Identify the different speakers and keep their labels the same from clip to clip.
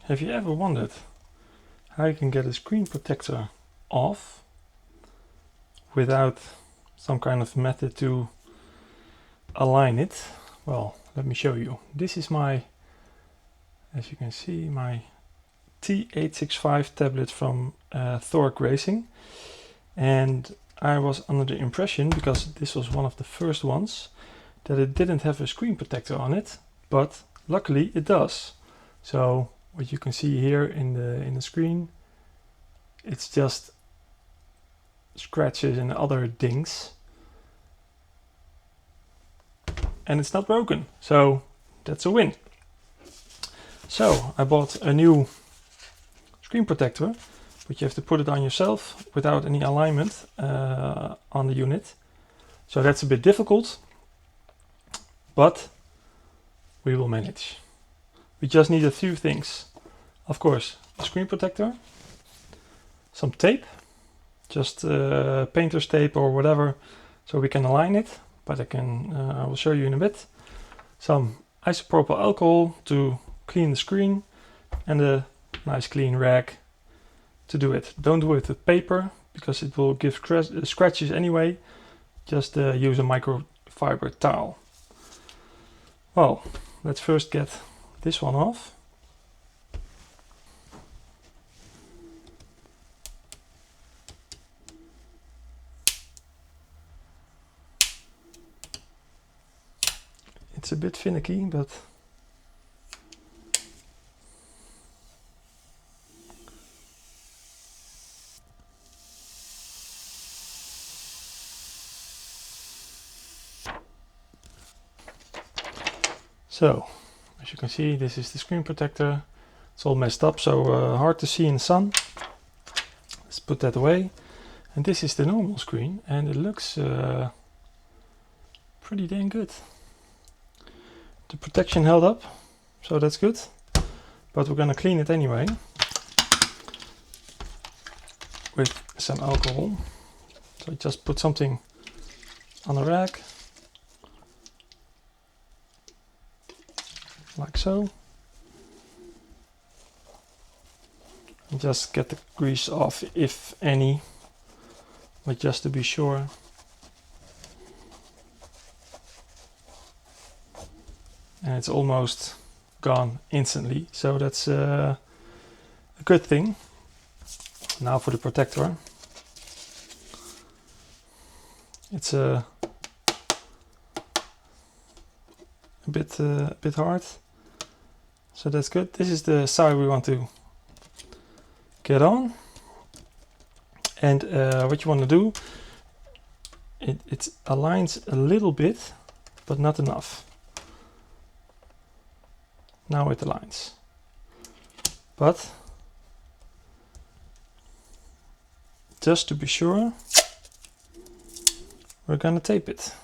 Speaker 1: Have you ever wondered how you can get a screen protector off without some kind of method to align it? Well, let me show you. This is my, as you can see, my T865 tablet from Thork Racing, and I was under the impression, because this was one of the first ones, that it didn't have a screen protector on it, but luckily it does. So what you can see here in the screen, it's just scratches and other dings, and it's not broken, so that's a win. So I bought a new screen protector, but you have to put it on yourself without any alignment on the unit. So that's a bit difficult, but we will manage. We just need a few things. Of course, a screen protector, some tape, just painter's tape or whatever, so we can align it, but I will show you in a bit. Some isopropyl alcohol to clean the screen, and a nice clean rag to do it. Don't do it with paper, because it will give scratches anyway. Just use a microfiber towel. Well, let's first get this one off. It's a bit finicky, but so, as you can see, this is the screen protector. It's all messed up, so hard to see in the sun. Let's put that away. And this is the normal screen, and it looks pretty dang good. The protection held up, so that's good. But we're gonna clean it anyway with some alcohol. So just put something on the rack, like so. And just get the grease off, if any, but just to be sure. And it's almost gone instantly, so that's a good thing. Now for the protector. It's a bit hard, so that's good. This is the side we want to get on, and what you want to do, it aligns a little bit, but not enough. Now it aligns, but just to be sure, we're gonna tape it.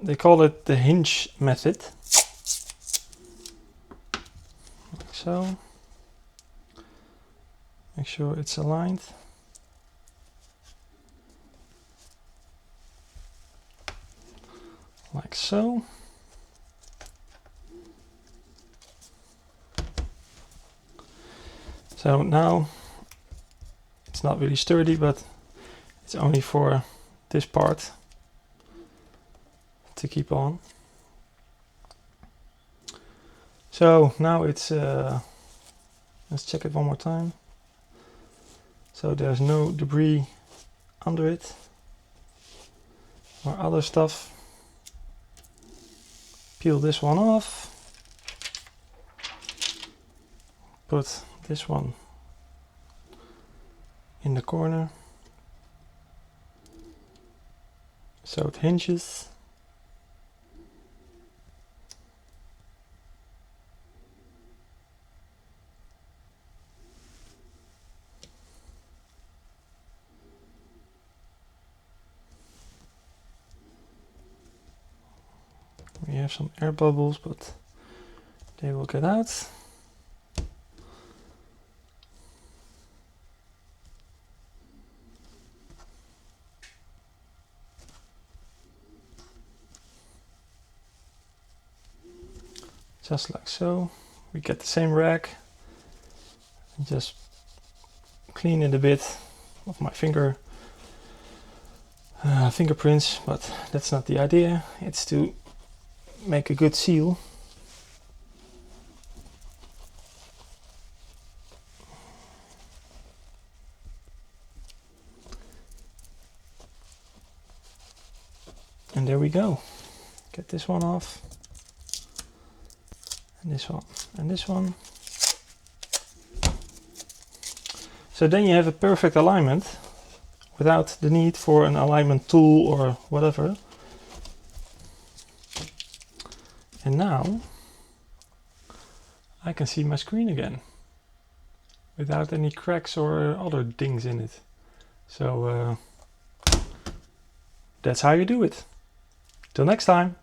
Speaker 1: They call it the Hinge method, like so. Make sure it's aligned. Like so. So now it's not really sturdy, but it's only for this part to keep on. So now it's, let's check it one more time. So there's no debris under it or other stuff. Peel this one off. Put this one in the corner so it hinges. We have some air bubbles, but they will get out. just like so. We get the same rack. And just clean it a bit of my fingerprints, but that's not the idea. It's to make a good seal. And there we go. Get this one off. And this one. And this one. So then you have a perfect alignment without the need for an alignment tool or whatever. And now I can see my screen again without any cracks or other dings in it. So that's how you do it. Till next time.